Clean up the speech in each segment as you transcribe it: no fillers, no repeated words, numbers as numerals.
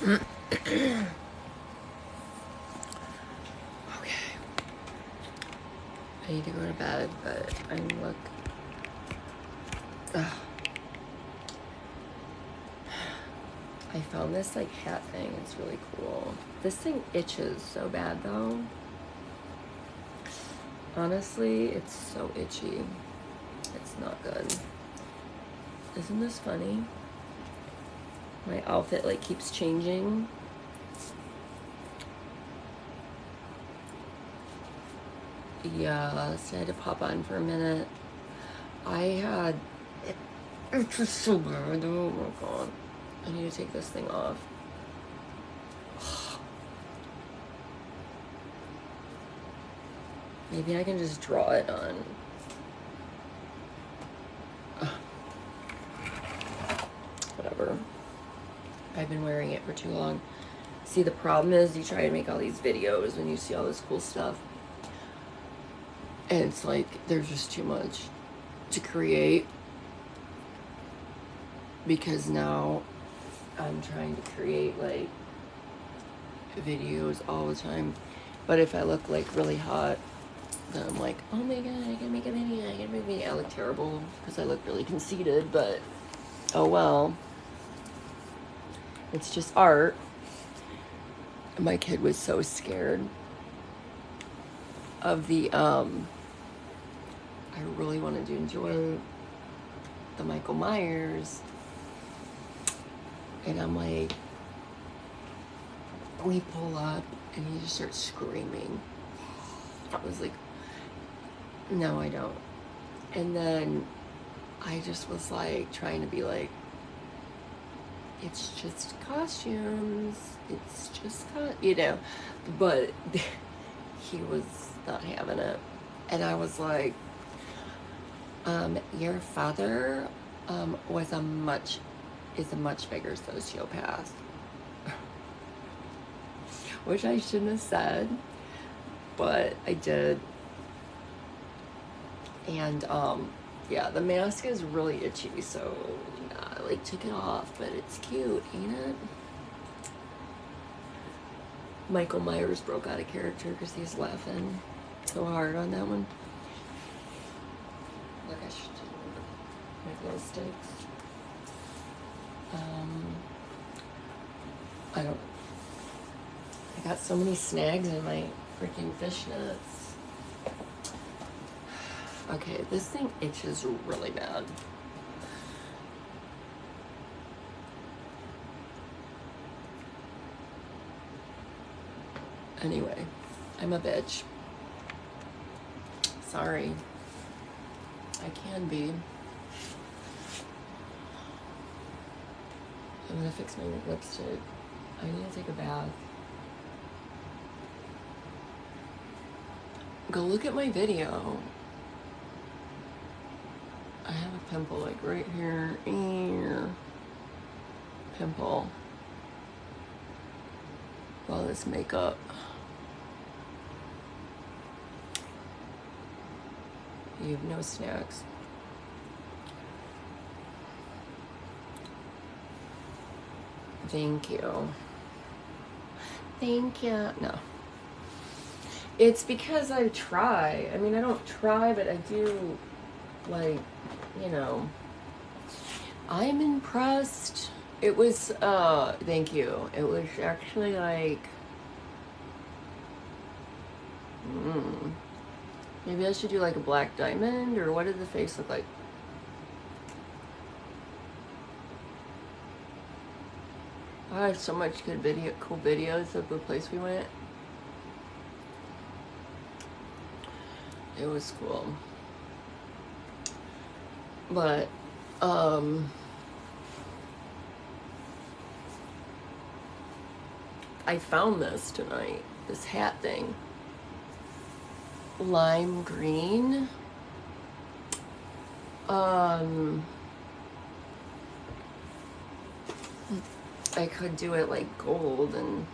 Okay. I need to go to bed, but ugh. I found this like hat thing. It's really cool. This thing itches so bad though. Honestly, it's so itchy. It's not good. Isn't this funny? My outfit like keeps changing. Yeah, so I had to pop on for a minute. It's just so bad. Oh my god. I need to take this thing off. Maybe I can just draw it on. Whatever. I've been wearing it for too long. See, the problem is you try to make all these videos and you see all this cool stuff. And it's like, there's just too much to create. Because now I'm trying to create like videos all the time. But if I look like really hot, then I'm like, oh my god, I gotta make a video, I gotta make a video. I look terrible because I look really conceited, but oh well. It's just art. My kid was so scared of the, I really wanted to enjoy the Michael Myers. And I'm like, we pull up and he just starts screaming. I was like, no, I don't. And then I just was like trying to be like, it's just costumes. It's just, you know, but he was not having it. And I was like, your father is a much bigger sociopath. Which I shouldn't have said, but I did. And yeah, the mask is really itchy, so yeah, I like took it off, but it's cute, ain't it? Michael Myers broke out of character because he's laughing so hard on that one. Look, I should do my glow sticks. I got so many snags in my freaking fishnets. Okay, this thing itches really bad. Anyway, I'm a bitch. Sorry. I can be. I'm gonna fix my lipstick. I need to take a bath. Go look at my video. I have a pimple like right here. Pimple. All this makeup. You have no snacks. Thank you. Thank you. No. It's because I try. I mean, I don't try, but I do, like, you know. I'm impressed. It was, thank you. It was actually like, maybe I should do like a black diamond, or what did the face look like? I have so much cool videos of the place we went. It was cool. But, I found this tonight, this hat thing. Lime green. I could do it like gold and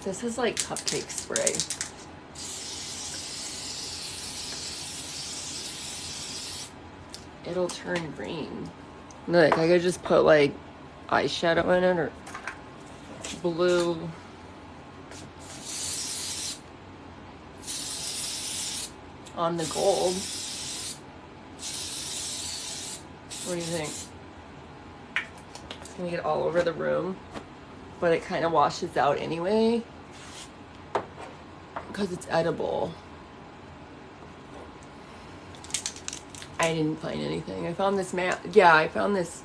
this is like cupcake spray. it'll turn green. Look, I could just put like eyeshadow in it or blue. On the gold. What do you think? It's gonna get all over the room, but it kind of washes out anyway because it's edible. I didn't find anything. I found this mat. Yeah, I found this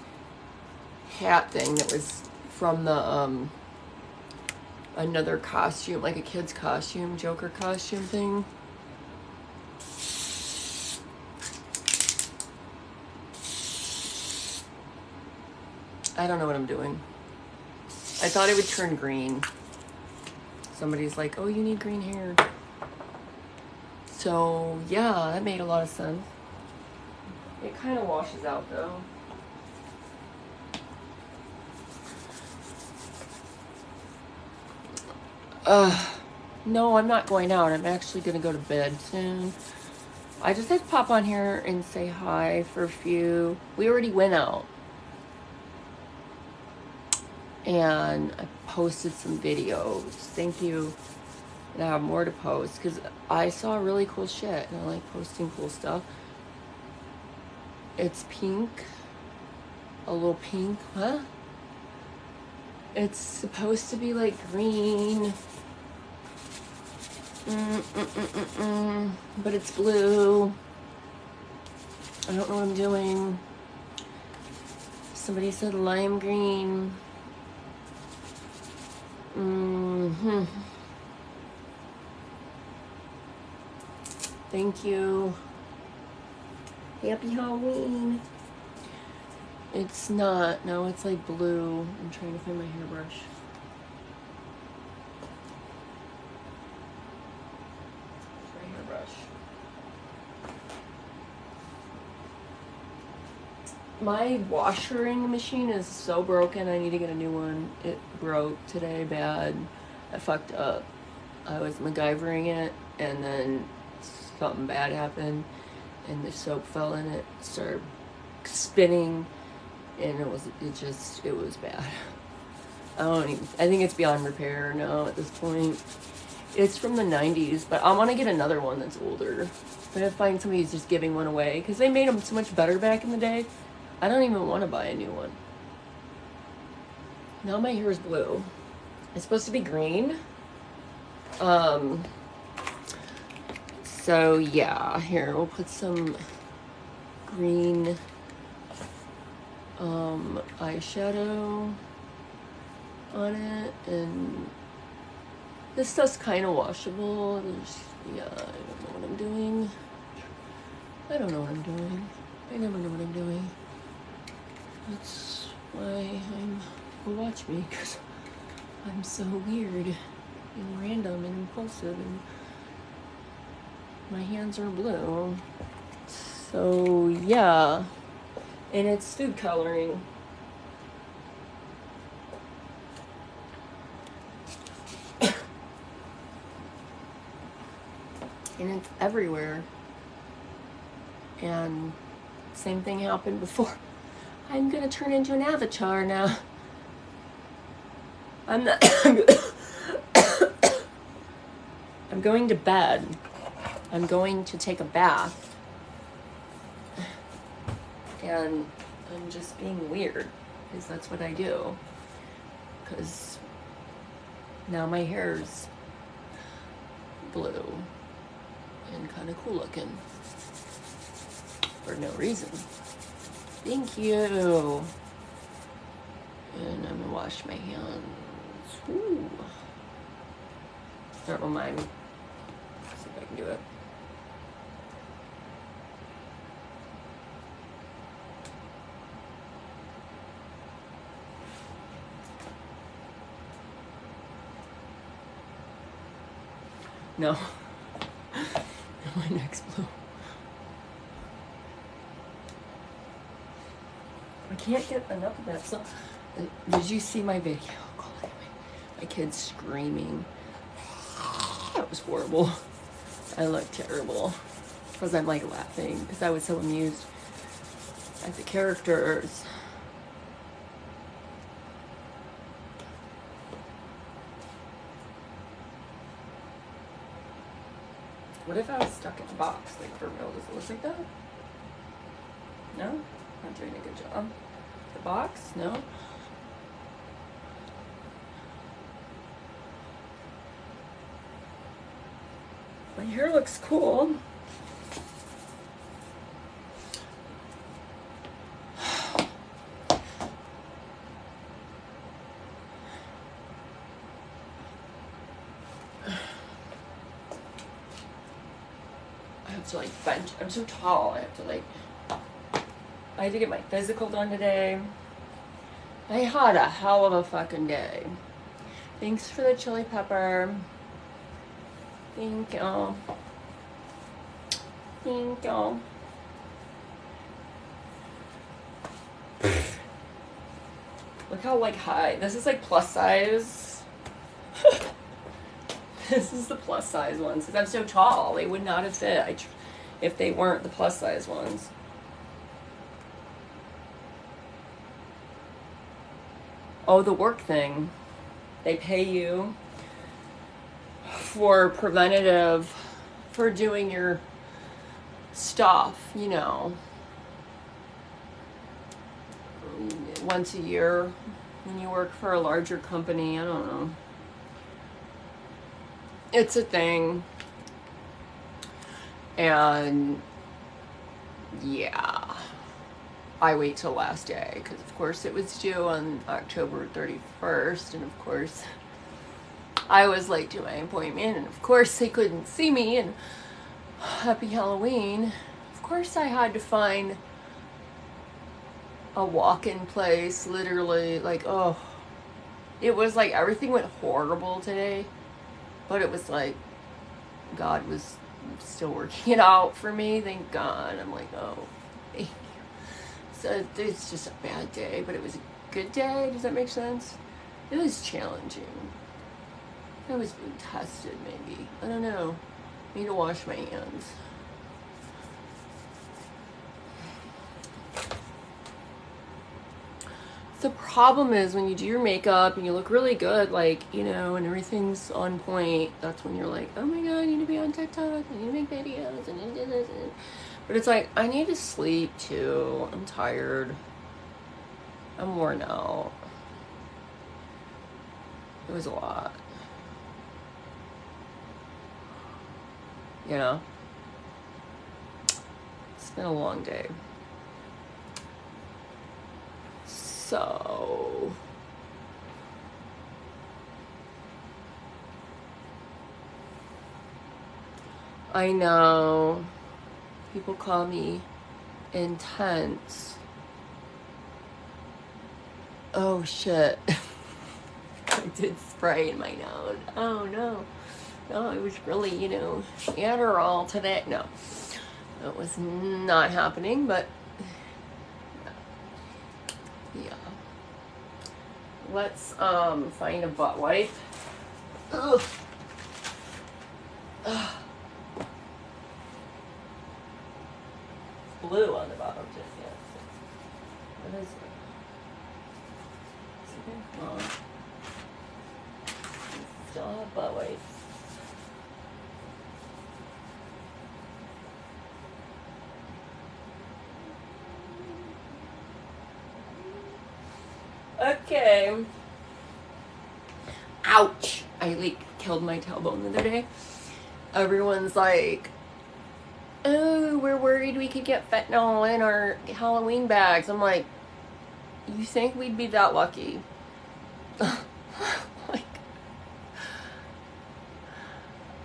hat thing that was from the another costume, like a kid's costume, Joker costume thing. I don't know what I'm doing. I thought it would turn green. Somebody's like, oh, you need green hair. So, yeah, that made a lot of sense. It kind of washes out, though. No, I'm not going out. I'm actually going to go to bed soon. I just had to pop on here and say hi for a few. We already went out. And I posted some videos. Thank you. And I have more to post because I saw really cool shit and I like posting cool stuff. It's pink. A little pink, huh? It's supposed to be like green. But it's blue. I don't know what I'm doing. Somebody said lime green. Thank you. Happy Halloween. It's not. No, it's like blue. I'm trying to find my hairbrush. My hairbrush. My washing machine is so broken. I need to get a new one. It broke today bad. I fucked up. I was MacGyvering it, and then something bad happened, and the soap fell in it, started spinning, and it was bad. I think it's beyond repair now at this point. It's from the 90s, but I want to get another one that's older. But I find somebody who's just giving one away, because they made them so much better back in the day. I don't even want to buy a new one. Now my hair is blue. It's supposed to be green. So yeah, here we'll put some green eyeshadow on it, and this stuff's kind of washable. Yeah, I don't know what I'm doing. I don't know what I'm doing. I never know what I'm doing. That's why watch me, because I'm so weird and random and impulsive, and my hands are blue. So yeah, and it's food coloring. And it's everywhere. And same thing happened before. I'm gonna turn into an avatar now. I'm not. I'm going to bed. I'm going to take a bath. And I'm just being weird, because that's what I do. Because now my hair's blue and kind of cool looking for no reason. Thank you. And I'm gonna wash my hands. Ooh. Don't mind. Let's see if I can do it. No. My neck's blue. I can't get enough of that. So, did you see my video? Oh, look at my kids screaming. That was horrible. I look terrible because I'm like laughing because I was so amused. Like the characters. What if I was stuck in a box? Like, for real, does it look like that? No? Not doing a good job. The box? No? My hair looks cool. I have to like bench. I'm so tall. I have to like. I had to get my physical done today. I had a hell of a fucking day. Thanks for the chili pepper. Thank you. Thank you. Look how like high. This is like plus size. This is the plus size ones because I'm so tall. They would not have fit if they weren't the plus size ones. Oh, the work thing. They pay you for preventative, for doing your stuff, you know, once a year when you work for a larger company. I don't know. It's a thing. And yeah, I wait till last day because of course it was due on October 31st, and of course I was late to my appointment, and of course they couldn't see me, and happy Halloween. Of course I had to find a walk-in place, literally, like, oh, it was like everything went horrible today, but it was like God was still working it out for me, thank God. I'm like, oh, thank you. So it's just a bad day, but it was a good day. Does that make sense? It was challenging. I was being tested, maybe. I don't know. I need to wash my hands. The problem is when you do your makeup and you look really good, like, you know, and everything's on point, that's when you're like, oh my God, I need to be on TikTok, I need to make videos, I need to do this. But it's like, I need to sleep too. I'm tired. I'm worn out. It was a lot. You know? It's been a long day. So I know people call me intense. Oh shit. I did spray in my nose. Oh no. No, it was really, you know, Adderall today. No, it was not happening, but yeah. Let's find a butt wipe. Ugh. Ugh. Blue on the bottom too. Yeah. What is it? Come on. Still have butt wipes. Okay. Ouch! I like killed my tailbone the other day. Everyone's like, oh, we're worried we could get fentanyl in our Halloween bags. I'm like, you think we'd be that lucky? Like,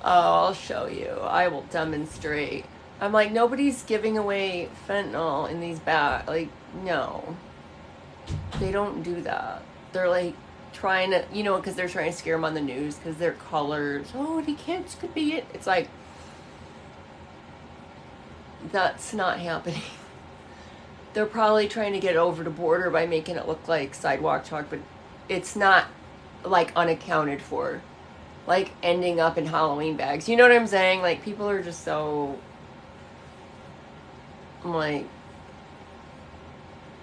oh, I'll show you. I will demonstrate. I'm like, nobody's giving away fentanyl in these bags. Like, no. They don't do that. They're like trying to, you know, because they're trying to scare them on the news because they're colored. Oh, the kids could be it. It's like, that's not happening. They're probably trying to get over the border by making it look like sidewalk chalk, but it's not like unaccounted for. Like ending up in Halloween bags. You know what I'm saying? Like people are just so, I'm like,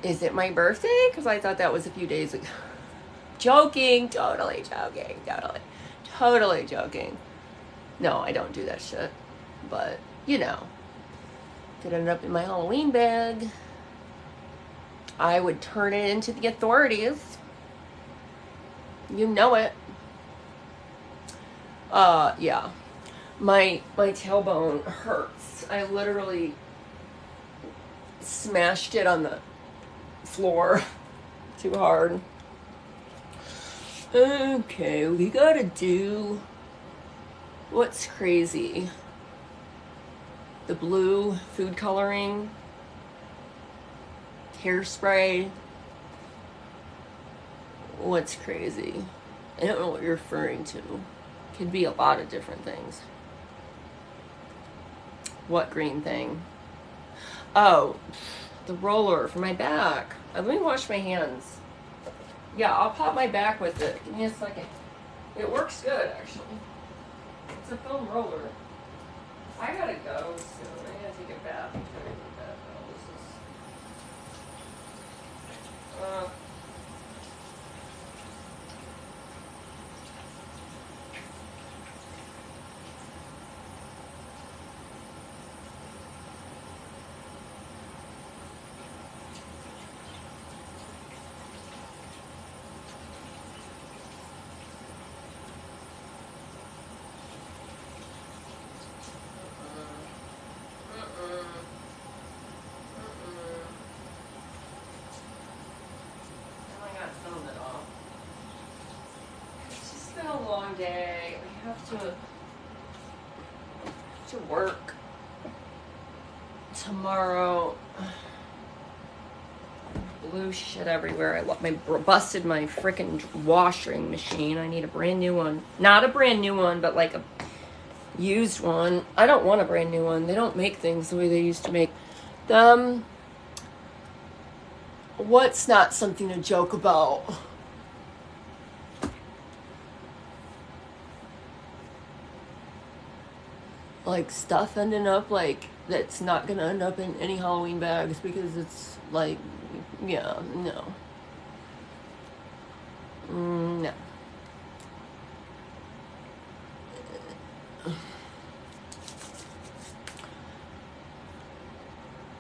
Is it my birthday? Because I thought that was a few days ago. Joking, totally joking, totally joking. No, I don't do that shit. But, you know, if it ended up in my Halloween bag, I would turn it into the authorities. You know it. Yeah. My tailbone hurts. I literally smashed it on the floor too hard. Okay, we gotta do what's crazy. The blue food coloring, hairspray. What's crazy? I don't know what you're referring to. Could be a lot of different things. What green thing? Oh, the roller for my back. Let me wash my hands. Yeah, I'll pop my back with it. Give me a second. It works good, actually. It's a foam roller. I gotta go soon. I gotta take a bath. I'm trying to take a bath now. This is... long day. We have to work tomorrow. Blue shit everywhere. I busted my freaking washing machine. I need a brand new one. Not a brand new one, but like a used one. I don't want a brand new one. They don't make things the way they used to make them. What's not something to joke about? Like stuff ending up like that's not gonna end up in any Halloween bags because it's like, yeah, no. No.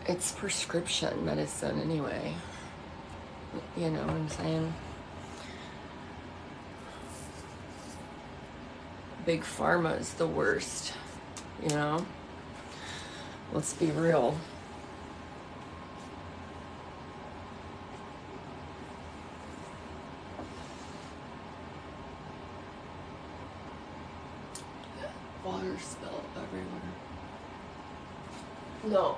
It's prescription medicine anyway. You know what I'm saying? Big Pharma is the worst. You know? Let's be real. Water spill everywhere. No.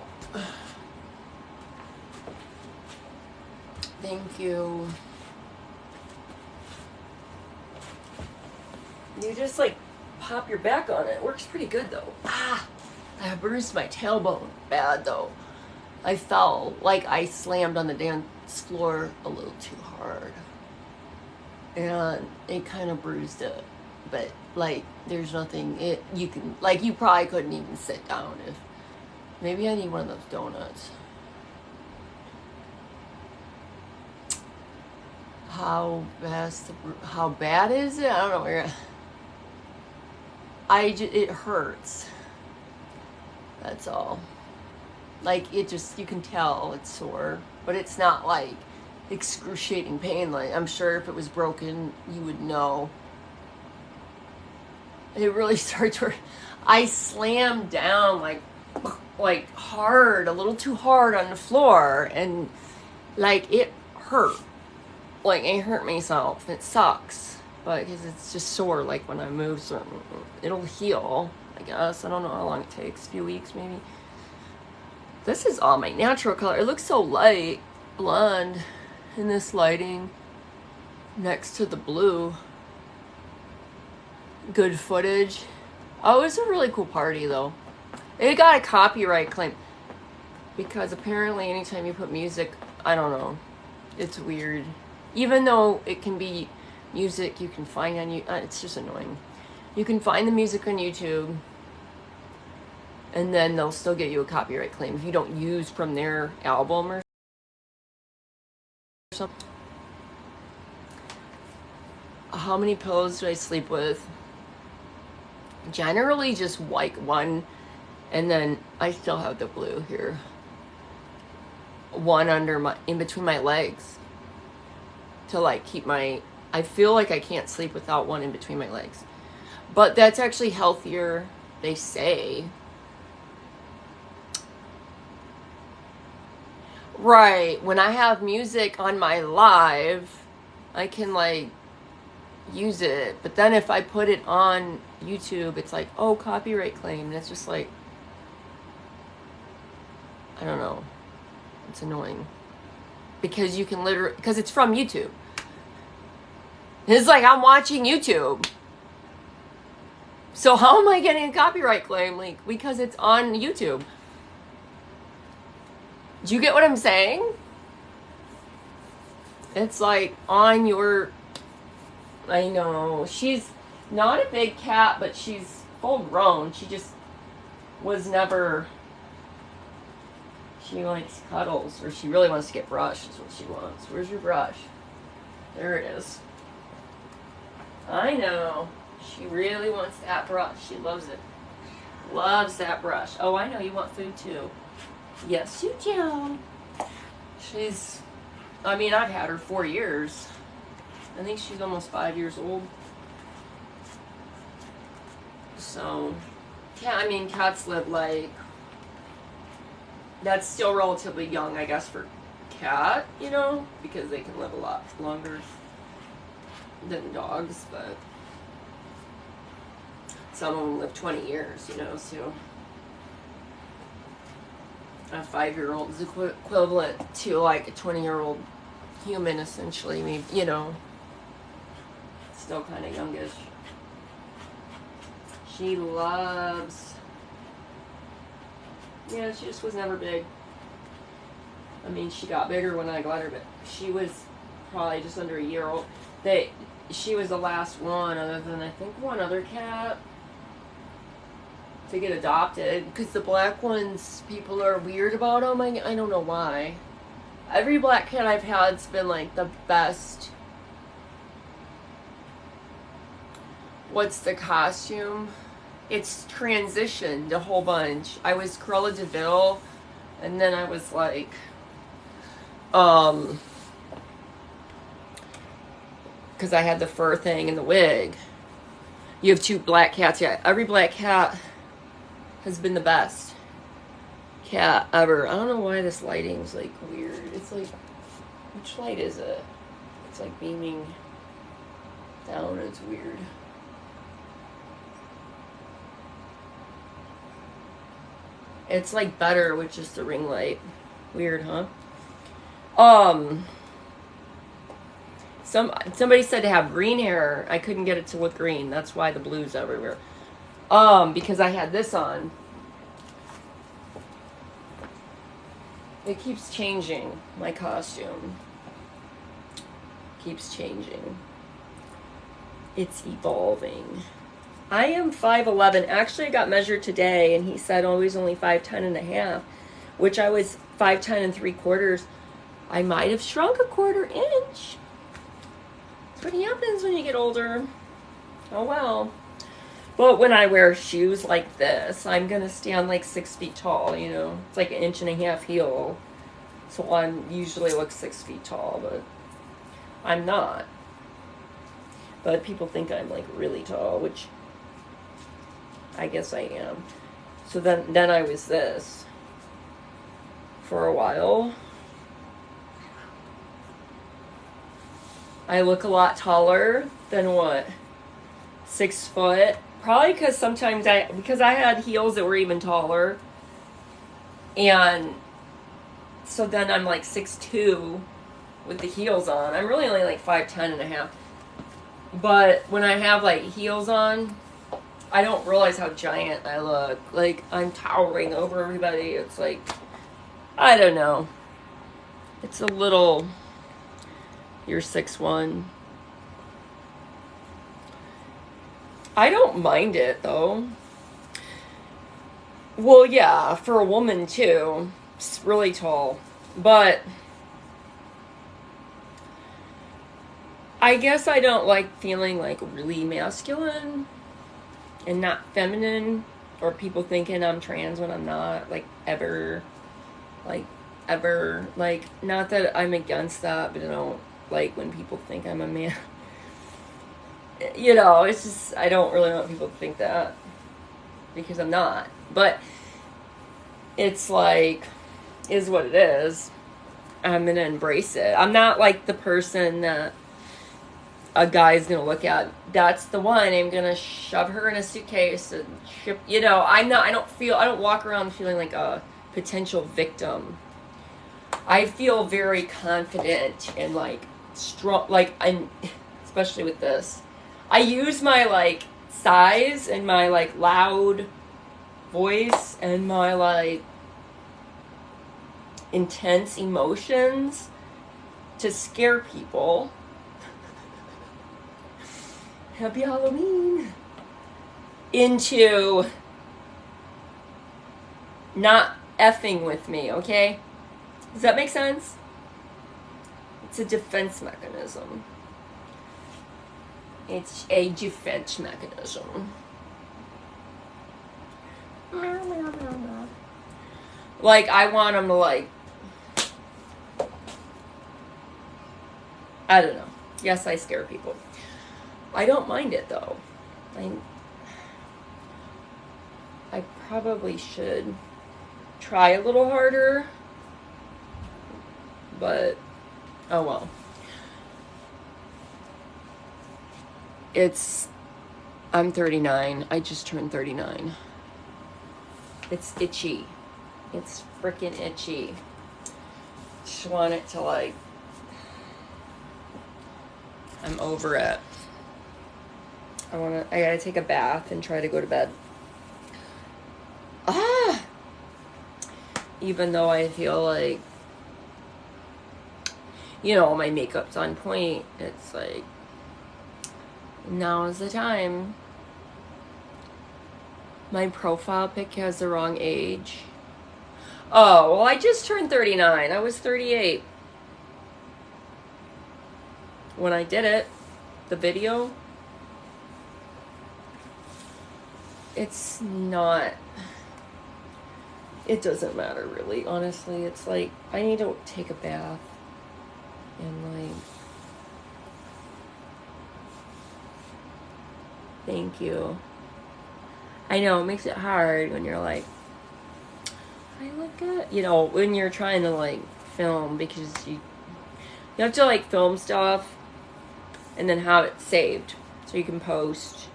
Thank you. You just like pop your back on it. It works pretty good though. Ah, I bruised my tailbone bad though. I fell, like I slammed on the dance floor a little too hard. And it kind of bruised it. But like there's nothing you can, like you probably couldn't even sit down if, maybe I need one of those donuts. How bad is it? I don't know where. It hurts. That's all. Like it just, you can tell it's sore, but it's not like excruciating pain. Like I'm sure if it was broken, you would know. It really starts where I slammed down like hard, a little too hard on the floor, and like it hurt. Like I hurt myself. It sucks, but because it's just sore. Like when I move, so it'll heal. I guess I don't know how long it takes. A few weeks maybe. This is all my natural color. It looks so light, blonde, in this lighting next to the blue. Good footage. Oh, it was a really cool party though. It got a copyright claim because apparently anytime you put music, I don't know, it's weird. Even though it can be music you can find on you, it's just annoying. You can find the music on YouTube, and then they'll still get you a copyright claim if you don't use from their album or how many pillows do I sleep with? Generally just like one, and then I still have the blue here. One in between my legs to like keep I feel like I can't sleep without one in between my legs. But that's actually healthier, they say. Right. When I have music on my live, I can like use it. But then if I put it on YouTube, it's like, oh, copyright claim. And it's just like, I don't know. It's annoying. Because you can literally, because it's from YouTube. It's like I'm watching YouTube. So how am I getting a copyright claim? Like, because it's on YouTube. Do you get what I'm saying? It's like on your, I know, she's not a big cat, but she's full grown. She just was never, she likes cuddles, or she really wants to get brushed is what she wants. Where's your brush? There it is. I know. She really wants that brush. She loves it. Loves that brush. Oh, I know you want food too. Yes, you do. She's, I mean, I've had her 4 years. I think she's almost 5 years old. So, yeah, I mean, cats live like, that's still relatively young, I guess, for cat, you know, because they can live a lot longer than dogs, but some of them live 20 years, you know, so a 5-year-old is equivalent to like a 20-year-old human, essentially. Maybe, you know, still kind of youngish. She loves, yeah, she just was never big. I mean, she got bigger when I got her, but she was probably just under a year old. She was the last one, other than I think one other cat, to get adopted, because the black ones, people are weird about them. I don't know why. Every black cat I've had's been like the best. What's the costume? It's transitioned a whole bunch. I was Cruella de Vil, and then I was like, because I had the fur thing and the wig. You have 2 black cats. Yeah, every black cat has been the best cat ever. I don't know why this lighting's like weird. It's like, which light is it? It's like beaming down. It's weird. It's like better with just the ring light. Weird, huh? Somebody said to have green hair. I couldn't get it to look green. That's why the blue's everywhere. Because I had this on. It keeps changing, my costume. Keeps changing. It's evolving. I am 5'11". Actually, I got measured today, and he said I was only 5'10.5", which I was 5'10 3/4. I might have shrunk a 1/4 inch. That's what happens when you get older. Oh well. But when I wear shoes like this, I'm gonna stand like 6 feet tall, you know. It's like 1.5 inch heel. So I usually look 6 feet tall, but I'm not. But people think I'm like really tall, which I guess I am. So then I was this for a while. I look a lot taller than what? 6 foot. Probably because sometimes because I had heels that were even taller. And so then I'm like 6'2" with the heels on. I'm really only like 5'10.5". But when I have like heels on, I don't realize how giant I look. Like I'm towering over everybody. It's like, I don't know. It's a little, you're 6'1". I don't mind it though. Well, yeah, for a woman too. It's really tall. But I guess I don't like feeling like really masculine and not feminine, or people thinking I'm trans when I'm not, like ever. Like ever. Like, not that I'm against that, but I don't like when people think I'm a man. You know, it's just, I don't really want people to think that, because I'm not. But it's like, is what it is. I'm gonna embrace it. I'm not like the person that a guy's gonna look at. That's the one. I'm gonna shove her in a suitcase and ship. You know, I'm not. I don't walk around feeling like a potential victim. I feel very confident and like strong. Like, I'm, especially with this, I use my like size and my like loud voice and my like intense emotions to scare people. Happy Halloween. Into not effing with me, okay? Does that make sense? It's a defense mechanism. It's a defense mechanism. Like, I want them to, like, I don't know. Yes, I scare people. I don't mind it, though. I probably should try a little harder. But, oh well. I'm 39. I just turned 39. It's itchy. It's freaking itchy. Just want it to, like, I'm over it. I gotta take a bath and try to go to bed. Even though I feel like, you know, my makeup's on point, it's like, now is the time. My profile pic has the wrong age. Oh, well, I just turned 39. I was 38 when I did it. The video. It's not, it doesn't matter really, honestly. It's like, I need to take a bath and like, thank you. I know, it makes it hard when you're like, I look good, you know, when you're trying to like film, because you have to like film stuff and then have it saved so you can post.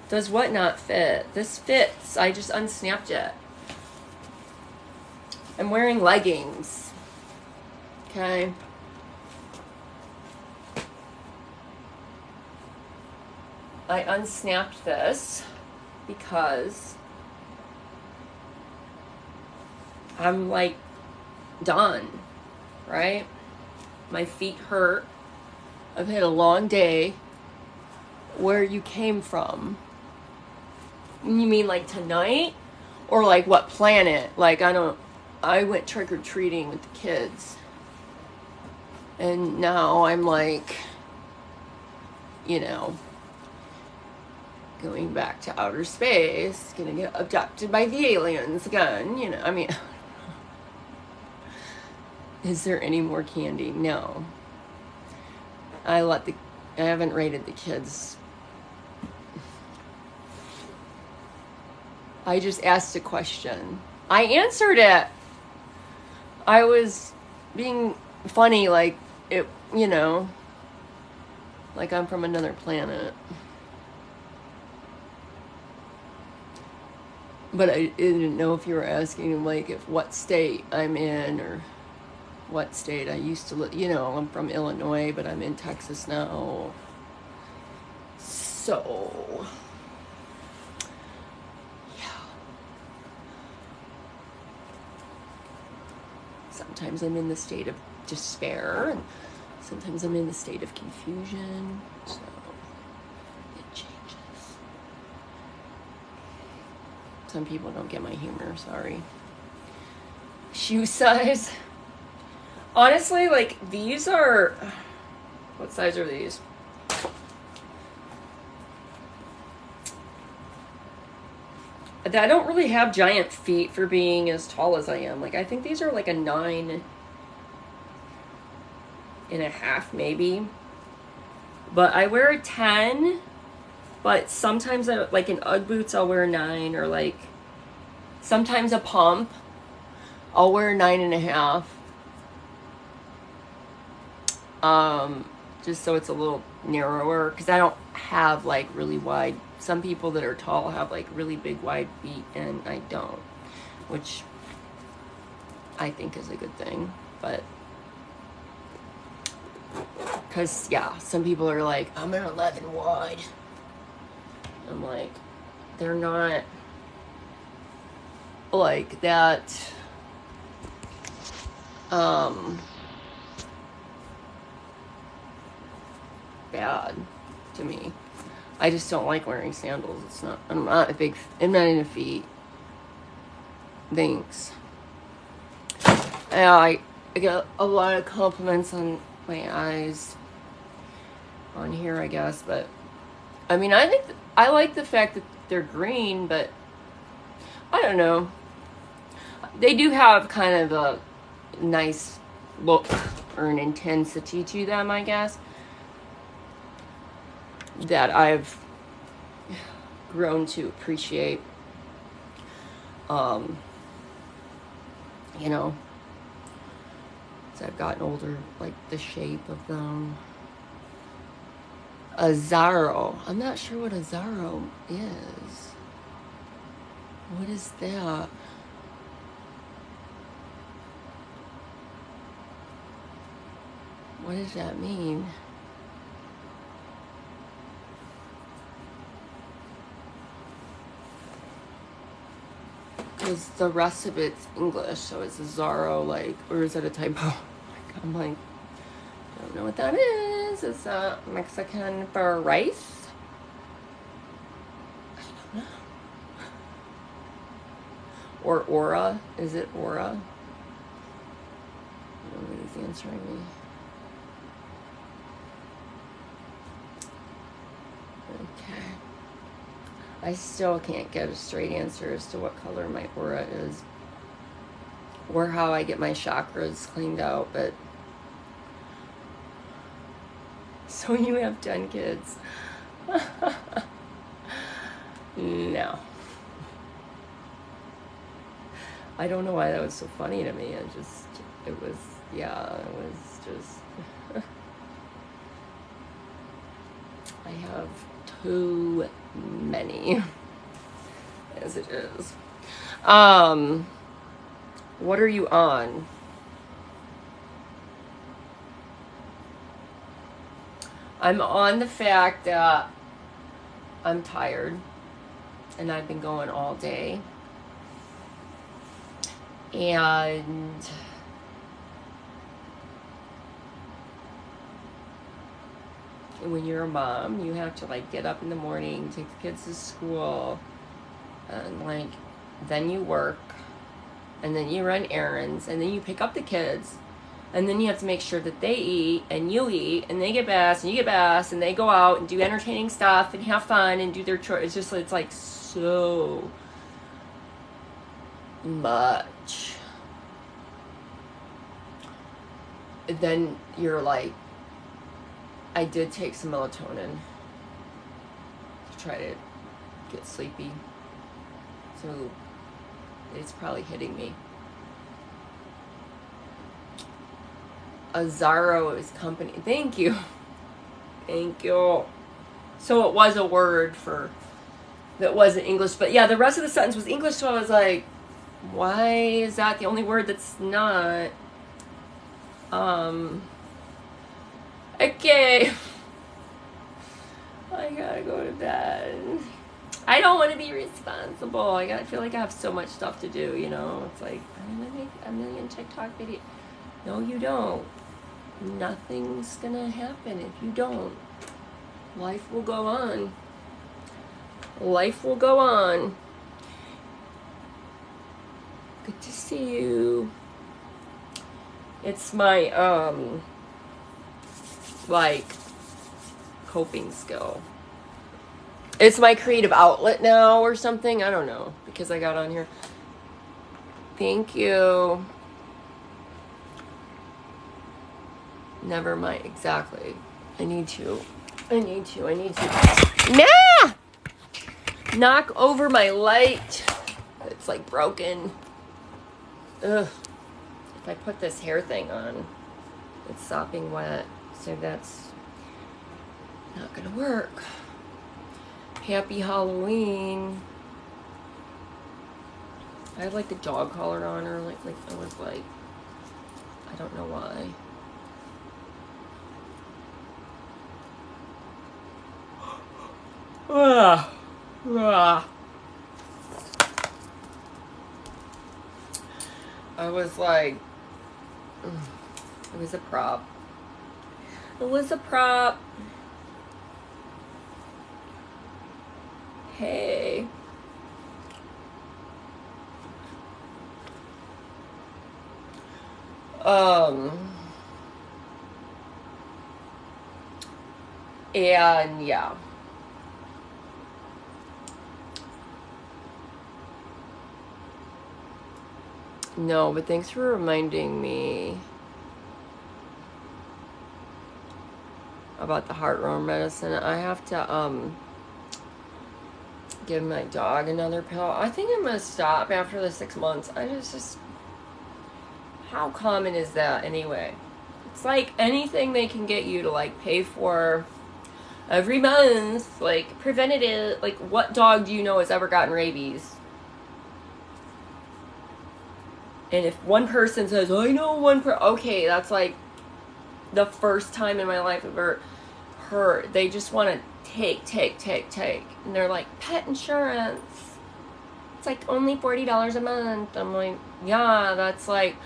Does what not fit? This fits. I just unsnapped it. I'm wearing leggings. Okay. I unsnapped this because I'm like done, right? My feet hurt. I've had a long day. Where you came from? You mean like tonight? Or like what planet? Like, I went trick-or-treating with the kids. And now I'm like, you know, going back to outer space, gonna get abducted by the aliens again, you know, I mean, is there any more candy? No. I haven't rated the kids. I just asked a question. I answered it. I was being funny, like it, you know, like I'm from another planet. But I didn't know if you were asking, like, if what state I'm in or what state I used to live. You know, I'm from Illinois, but I'm in Texas now. So, yeah. Sometimes I'm in the state of despair, and sometimes I'm in the state of confusion. So, it changes. Some people don't get my humor, sorry. Shoe size. Honestly, like, these are, what size are these? I don't really have giant feet for being as tall as I am. Like, I think these are like a 9.5 maybe. But I wear a 10, but sometimes I, like in Ugg boots, I'll wear a 9, or like sometimes a pump, I'll wear a 9.5. Just so it's a little narrower, because I don't have like really wide. Some people that are tall have like really big wide feet, and I don't, which I think is a good thing. But because yeah, some people are like, I'm an 11 wide. I'm like, they're not like that. Bad to me. I just don't like wearing sandals. It's not, I'm not into feet. Thanks. Yeah, I get a lot of compliments on my eyes on here, I guess, but I mean, I think I like the fact that they're green, but I don't know. They do have kind of a nice look or an intensity to them, I guess, that I've grown to appreciate. You know, as I've gotten older, like the shape of them. A Zaro. I'm not sure what a Zaro is. What is that? What does that mean? Because the rest of it's English, so it's a Zaro, like, or is that a typo? Like, I'm like, I don't know what that is. Is that Mexican for rice? I don't know. Or Aura? Is it Aura? Nobody's answering me. Okay. I still can't get a straight answer as to what color my aura is, or how I get my chakras cleaned out, but so you have 10 kids. No. I don't know why that was so funny to me. It was just I have too many as it is. What are you on? I'm on the fact that I'm tired and I've been going all day. And when you're a mom, you have to like get up in the morning, take the kids to school, and like then you work, and then you run errands, and then you pick up the kids, and then you have to make sure that they eat and you eat and they get baths and you get baths, and they go out and do entertaining stuff and have fun and do their chores. It's like so much. Then you're like, I did take some melatonin to try to get sleepy, so it's probably hitting me. Azaro is company. Thank you. Thank you. So it was a word for that wasn't English, but yeah, the rest of the sentence was English, so I was like, why is that the only word that's not? Okay. I gotta go to bed. I don't want to be responsible. I feel like I have so much stuff to do, you know? It's like, I'm gonna make a million TikTok videos. No, you don't. Nothing's gonna happen if you don't. Life will go on. Life will go on. Good to see you. It's my, like, coping skill. It's my creative outlet now or something. I don't know, because I got on here. Thank you. Never mind. Exactly. I need to. Nah! Knock over my light. It's like broken. Ugh. If I put this hair thing on, it's sopping wet. So that's not gonna work. Happy Halloween. I had like the dog collar on her, like I was like, I don't know why. I was like, it was a prop. It was a prop. Hey. And yeah. No, but thanks for reminding me about the heartworm medicine. I have to give my dog another pill. I think I'm gonna stop after the 6 months. I just how common is that anyway? It's like anything they can get you to like pay for every month, like preventative. Like, what dog do you know has ever gotten rabies? And if one person says, oh, I know one okay, that's like the first time in my life I've ever heard. They just want to take. And they're like, pet insurance. It's like only $40 a month. I'm like, yeah, that's like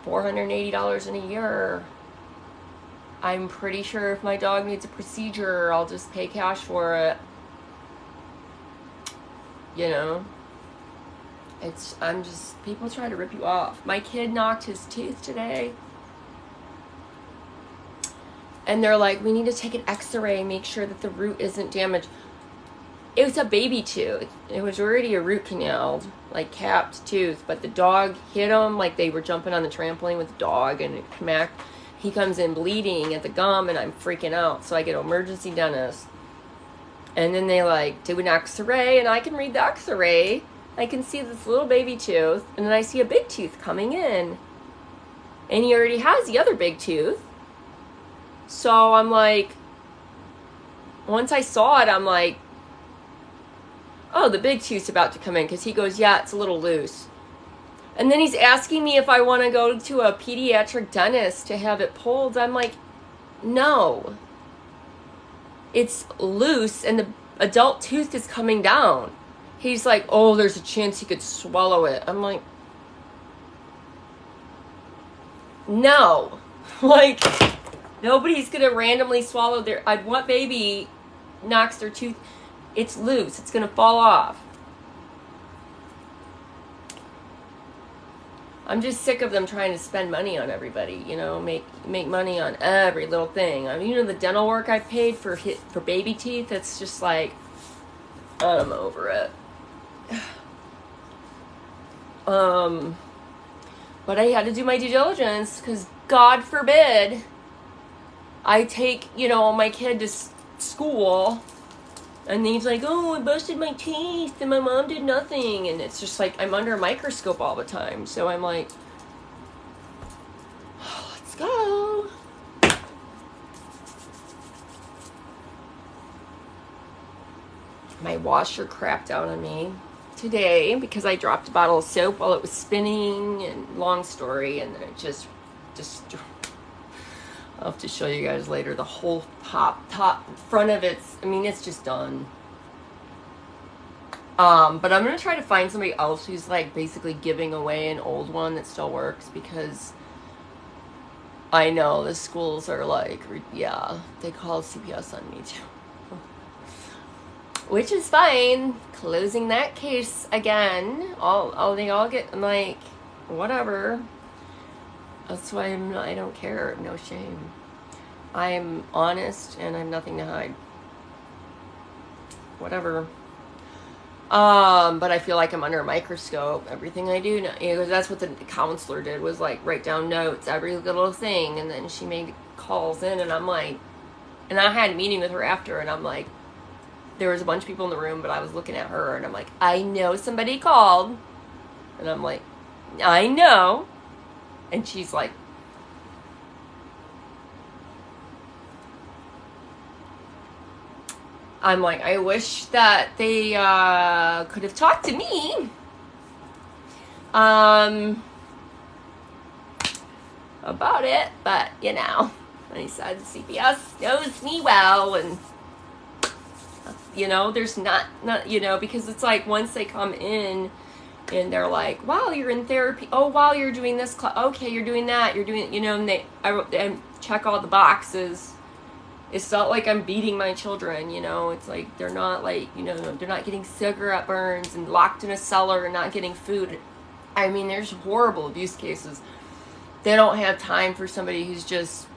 $480 in a year. I'm pretty sure if my dog needs a procedure, I'll just pay cash for it. You know? People try to rip you off. My kid knocked his tooth today. And they're like, we need to take an x-ray, make sure that the root isn't damaged. It was a baby tooth. It was already a root canaled, like capped tooth. But the dog hit him, like they were jumping on the trampoline with the dog, and it smacked. He comes in bleeding at the gum, and I'm freaking out. So I get an emergency dentist. And then they like do an x-ray, and I can read the x-ray. I can see this little baby tooth, and then I see a big tooth coming in. And he already has the other big tooth. So I'm like, once I saw it, I'm like, oh, the big tooth's about to come in. Because he goes, yeah, it's a little loose. And then he's asking me if I want to go to a pediatric dentist to have it pulled. I'm like, no. It's loose, and the adult tooth is coming down. He's like, oh, there's a chance he could swallow it. I'm like, no. Like, nobody's going to randomly swallow their... I'd want baby knocks their tooth. It's loose. It's going to fall off. I'm just sick of them trying to spend money on everybody, you know, make money on every little thing. I mean, you know, the dental work I paid for baby teeth, it's just like, I'm over it. But I had to do my due diligence because God forbid I take, you know, my kid to school and he's like, oh, I busted my teeth and my mom did nothing. And it's just like, I'm under a microscope all the time. So I'm like, oh, let's go. My washer crapped out on me today because I dropped a bottle of soap while it was spinning, and long story, and then it just I'll have to show you guys later the whole top front of it's, I mean, it's just done. But I'm gonna try to find somebody else who's like basically giving away an old one that still works, because I know the schools are like, yeah, they call CPS on me too. Which is fine. Closing that case again. They all get, I'm like, whatever. That's why I don't care. No shame. I'm honest and I have nothing to hide. Whatever. But I feel like I'm under a microscope. Everything I do, because that's what the counselor did, was like write down notes, every little thing, and then she made calls in, and I'm like, and I had a meeting with her after, and I'm like, there was a bunch of people in the room, but I was looking at her, and I'm like, I know somebody called, and I'm like, I know, and she's like, I'm like, I wish that they could have talked to me about it, but you know, and he said CPS knows me well, and you know, there's not you know, because it's like once they come in and they're like, wow, you're in therapy, oh wow, you're doing this okay, you're doing that, you're doing, you know, and I check all the boxes. It's not like I'm beating my children, you know. It's like they're not like, you know, they're not getting cigarette burns and locked in a cellar and not getting food. I mean, there's horrible abuse cases. They don't have time for somebody who's just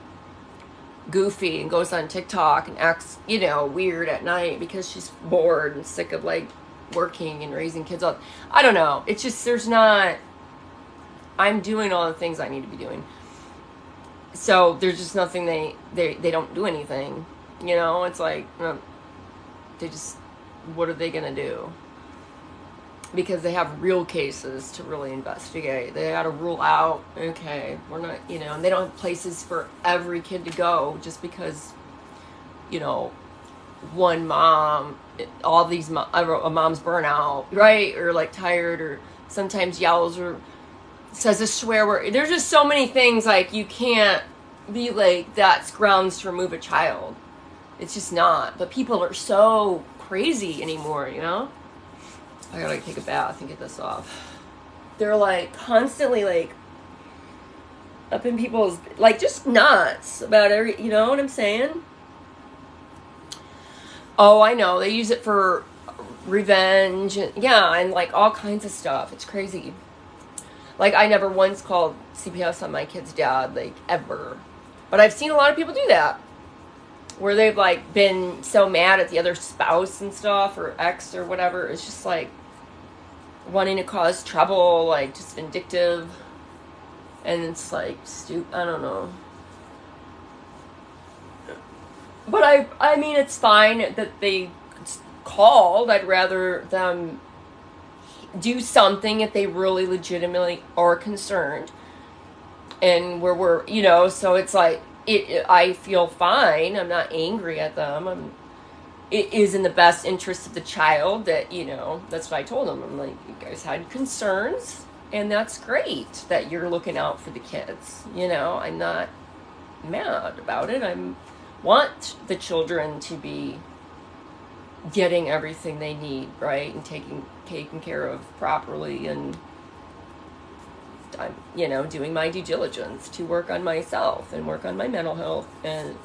goofy and goes on TikTok and acts, you know, weird at night because she's bored and sick of like working and raising kids up. I don't know. It's just, there's not, I'm doing all the things I need to be doing. So there's just nothing, they don't do anything, you know. It's like, they just, what are they gonna do? Because they have real cases to really investigate. They gotta rule out, okay, we're not, you know, and they don't have places for every kid to go just because, you know, one mom, all these a mom's burnout, right, or like tired, or sometimes yells, or says a swear word. There's just so many things, like, you can't be like, that's grounds to remove a child. It's just not. But people are so crazy anymore, you know? I gotta take a bath and get this off. They're like constantly like up in people's, like, just nuts about every, you know what I'm saying? Oh, I know. They use it for revenge and, yeah, and like all kinds of stuff. It's crazy. Like, I never once called CPS on my kid's dad, like, ever. But I've seen a lot of people do that, where they've, like, been so mad at the other spouse and stuff, or ex or whatever. It's just, like, wanting to cause trouble, like, just vindictive. And it's, like, stupid. I don't know. But, I mean, it's fine that they called. I'd rather them do something if they really legitimately are concerned, and where we're, you know, so it's like, I feel fine. I'm not angry at them. It is in the best interest of the child that, you know, that's what I told them. I'm like, you guys had concerns, and that's great that you're looking out for the kids, you know. I'm not mad about it. I want the children to be getting everything they need, right, and taken care of properly, and I'm, you know, doing my due diligence to work on myself and work on my mental health, and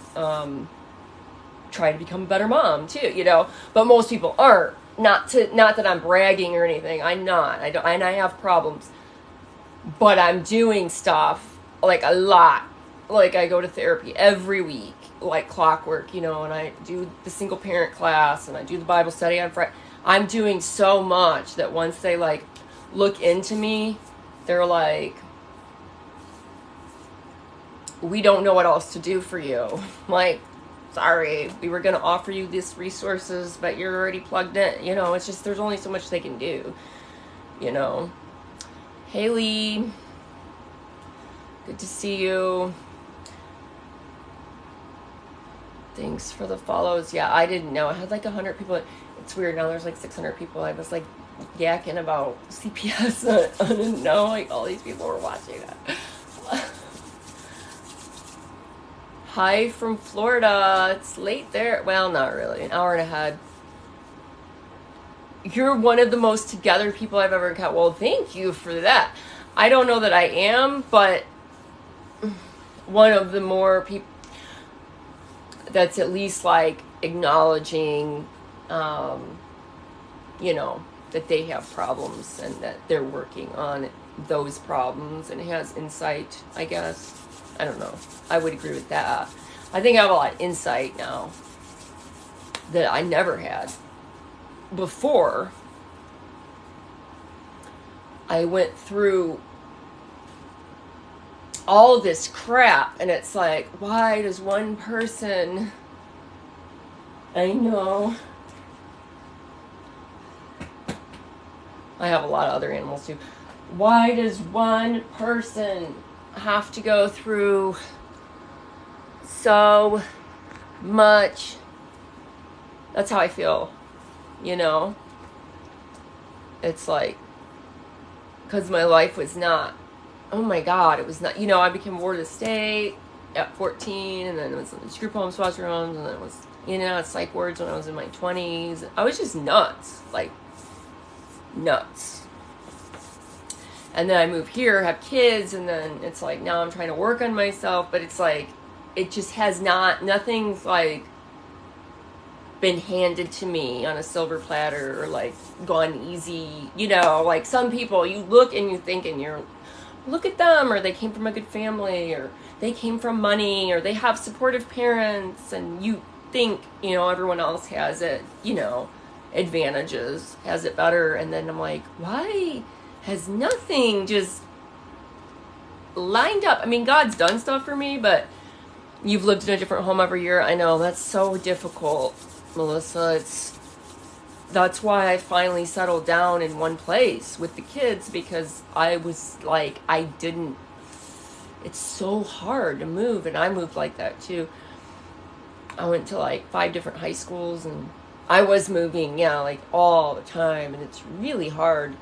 try to become a better mom too, you know. But most people aren't. Not that I'm bragging or anything. I'm not. I don't, and I have problems, but I'm doing stuff, like, a lot. Like, I go to therapy every week, like clockwork, you know, and I do the single parent class, and I do the Bible study on Friday. I'm doing so much that once they, like, look into me, they're like, we don't know what else to do for you. Like, sorry, we were going to offer you these resources, but you're already plugged in. You know, it's just, there's only so much they can do, you know. Haley, good to see you. Thanks for the follows. Yeah, I didn't know. I had like 100 people. It's weird. Now there's like 600 people. I was like yakking about CPS. I didn't know like all these people were watching that. Hi from Florida. It's late there. Well, not really. An hour and ahead. You're one of the most together people I've ever encountered. Well, thank you for that. I don't know that I am, but one of the more people that's at least like acknowledging, you know, that they have problems and that they're working on those problems and has insight, I guess. I don't know. I would agree with that. I think I have a lot of insight now that I never had before. I went through all this crap, and it's like, why does one person... I know. I have a lot of other animals too. Why does one person have to go through so much? That's how I feel, you know? It's like, because my life was not, oh my God, it was not, you know, I became ward of the state at 14, and then it was group homes, foster homes, and then it was, you know, psych wards when I was in my 20s. I was just nuts, like, nuts. And then I move here, have kids, and then it's like, now I'm trying to work on myself, but it's like, it just has not, nothing's like been handed to me on a silver platter or like gone easy, you know, like some people you look and you think and you're, look at them, or they came from a good family, or they came from money, or they have supportive parents, and you think, you know, everyone else has it, you know, advantages, has it better, and then I'm like, why has nothing just lined up? I mean, God's done stuff for me, but you've lived in a different home every year. I know, that's so difficult, Melissa. That's why I finally settled down in one place with the kids, because I was like, it's so hard to move, and I moved like that too. I went to like 5 different high schools, and I was moving, yeah, like all the time, and it's really hard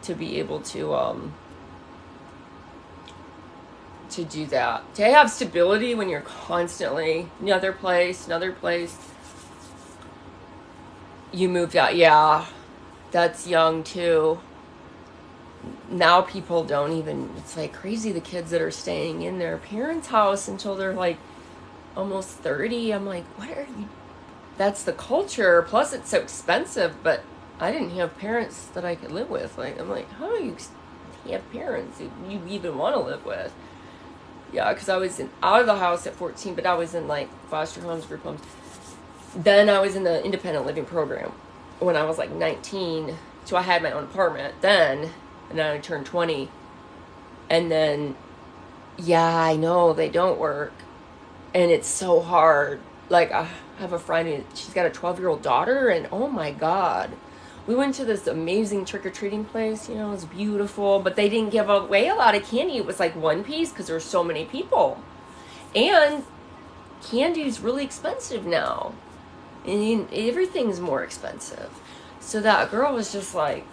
to be able to do that. To have stability when you're constantly another place. You moved out, yeah, that's young too. Now people don't even, it's like crazy, the kids that are staying in their parents' house until they're like almost 30. I'm like, what are you, that's the culture, plus it's so expensive. But I didn't have parents that I could live with. Like, I'm like, how do you have parents you even want to live with? Yeah, because I was out of the house at 14, but I was in like foster homes, group homes. Then I was in the independent living program when I was like 19. So I had my own apartment then, and then I turned 20. And then, yeah, I know they don't work. And it's so hard. Like, I have a friend, she's got a 12-year-old daughter, and oh my God. We went to this amazing trick-or-treating place, you know, it was beautiful, but they didn't give away a lot of candy. It was like one piece because there were so many people. And candy's really expensive now. And everything's more expensive. So that girl was just like,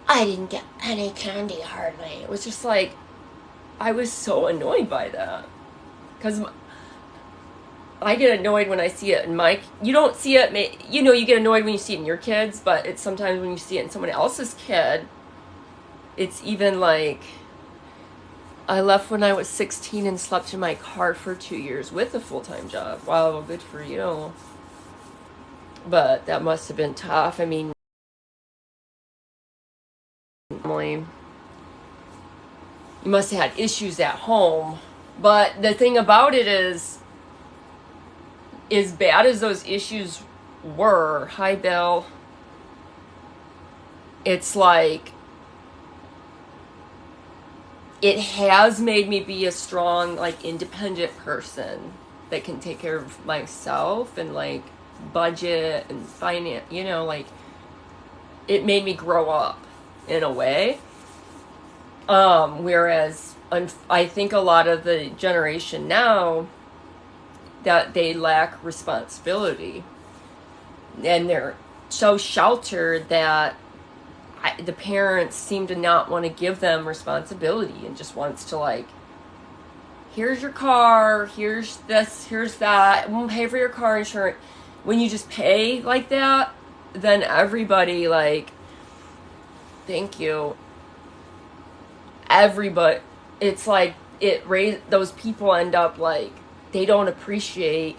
I didn't get any candy hardly. It was just like, I was so annoyed by that. Because I get annoyed when I see it in you don't see it, you know, you get annoyed when you see it in your kids, but it's sometimes when you see it in someone else's kid, it's even like, I left when I was 16 and slept in my car for 2 years with a full-time job. Wow, well, good for you. But that must have been tough. I mean, you must have had issues at home. But the thing about it is, as bad as those issues were, hi Bill, it's like, it has made me be a strong, like, independent person that can take care of myself and like budget and finance, you know, like, it made me grow up in a way. Whereas I think a lot of the generation now, that they lack responsibility, and they're so sheltered that the parents seem to not want to give them responsibility, and just wants to like, here's your car, here's this, here's that, we'll pay for your car insurance. When you just pay like that, then everybody like, thank you. Everybody, it's like those people end up like, they don't appreciate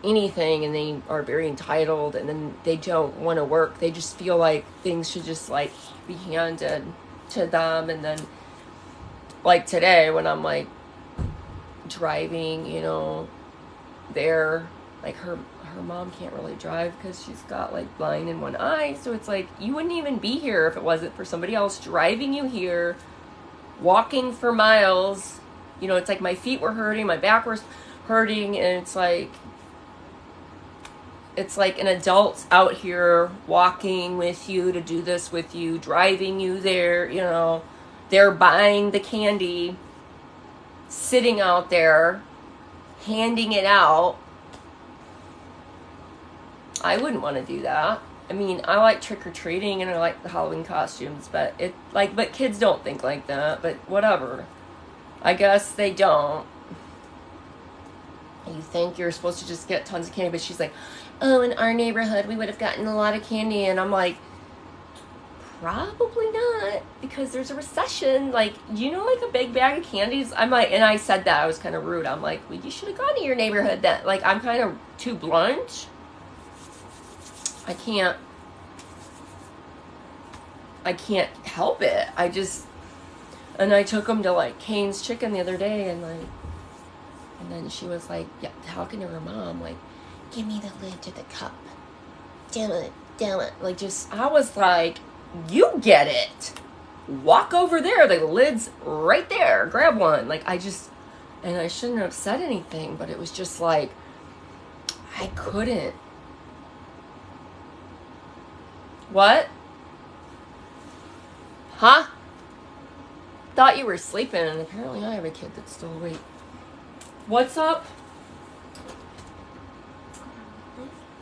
anything, and they are very entitled, and then they don't want to work. They just feel like things should just like be handed. to them. And then, like today, when I'm like driving, you know, there, like her mom can't really drive because she's got like blind in one eye. So it's like, you wouldn't even be here if it wasn't for somebody else driving you here, walking for miles. You know, it's like my feet were hurting, my back was hurting, and it's like an adult out here walking with you to do this with you, driving you there, you know. They're buying the candy, sitting out there, handing it out. I wouldn't want to do that. I mean, I like trick-or-treating and I like the Halloween costumes, but but kids don't think like that, but whatever. I guess they don't. You think you're supposed to just get tons of candy, but she's like, oh, in our neighborhood, we would have gotten a lot of candy. And I'm like, probably not, because there's a recession. Like, you know, like a big bag of candies. I'm like, and I said that, I was kind of rude. I'm like, well, you should have gone to your neighborhood. That, like, I'm kind of too blunt. I can't help it. And I took them to like Cane's Chicken the other day, and then she was like, yeah, talking to her mom, like, give me the lid to the cup. Damn it. Like, just, I was like, you get it. Walk over there. The lid's right there. Grab one. Like, and I shouldn't have said anything, but it was just like, I couldn't. What? Huh? Thought you were sleeping, and apparently I have a kid that's still awake. What's up?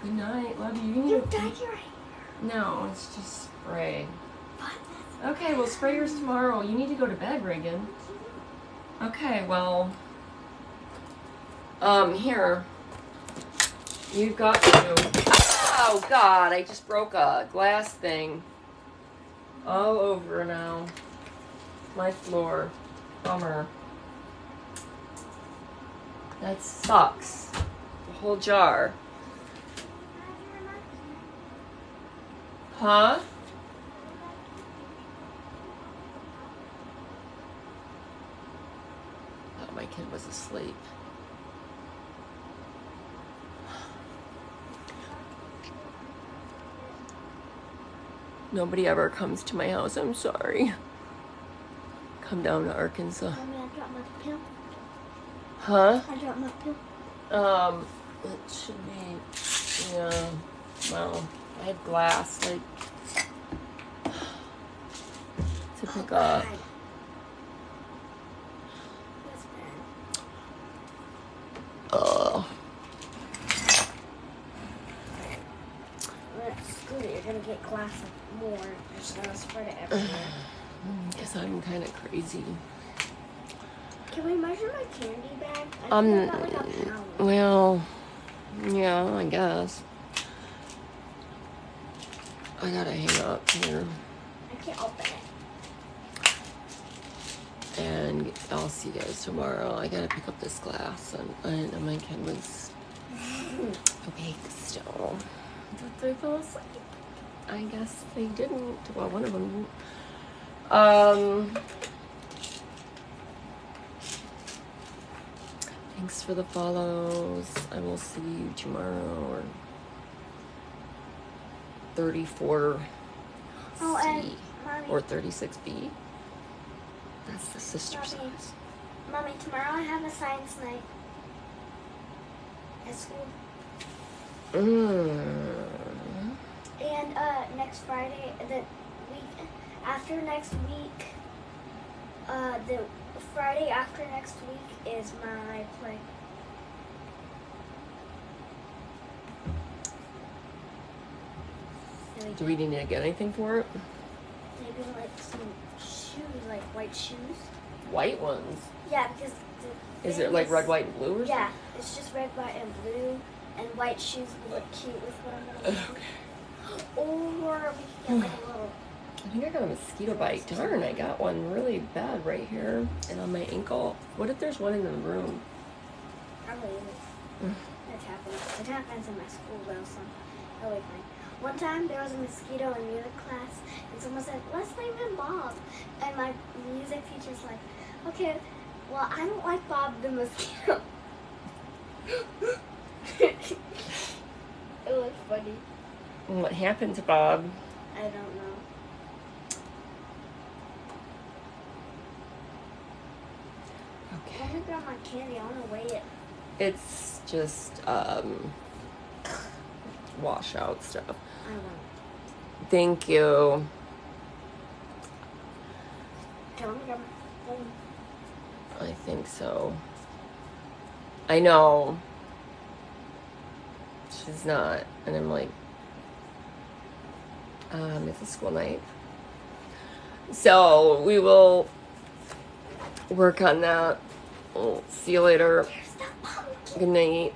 Good night. Love you. You dyed your hair. No, it's just spray. Okay, well, spray yours tomorrow. You need to go to bed, Reagan. Okay, well, here. You've got to. Oh, God, I just broke a glass thing. All over now. My floor. Bummer. That sucks. The whole jar. Huh? Oh, my kid was asleep. Nobody ever comes to my house. I'm sorry. Come down to Arkansas. Mommy, I dropped my pill. Huh? I dropped my pill. It should be, yeah, well, I had glass, like, to pick up. God. That's bad. Oh. That's good. You're gonna get glass more. You're just gonna spread it everywhere. Because I'm kind of crazy. Can we measure my candy bag? I think I got like a pound. Well, yeah, I guess. I gotta hang up here. I can't open it. And I'll see you guys tomorrow. I gotta pick up this glass, and my kid was awake still. Did they fall asleep? I guess they didn't. Well, one of them didn't. Thanks for the follows. I will see you tomorrow, or 34C, Oh, and Mommy, or 36B. That's the sister size. Mommy, tomorrow I have a science night at school. And next Friday, the week after next week, the Friday after next week is my play. Do we need to get anything for it? Maybe like some shoes, like white shoes. White ones? Yeah, because Is it like red, white, and blue or something? Yeah, it's just red, white, and blue, and white shoes would look cute with what I'm gonna wear. Okay. Or we can get like a little. I think I got a mosquito bite. Darn, I got one really bad right here and on my ankle. What if there's one in the room? Probably isn't. It happens. It happens in my school though, so that'll be fine. One time there was a mosquito in music class, and someone said, "Let's name him Bob." And my music teacher's like, "Okay, well, I don't like Bob the mosquito." It was funny. And what happened to Bob? I don't know. Okay. Let me grab my candy. I want to weigh it. It's just washout stuff. I want. Thank you. Okay, let me grab my phone. I think so. I know. She's not. And I'm like, it's a school night. So we will work on that. We'll see you later. There's the pumpkin. Good night.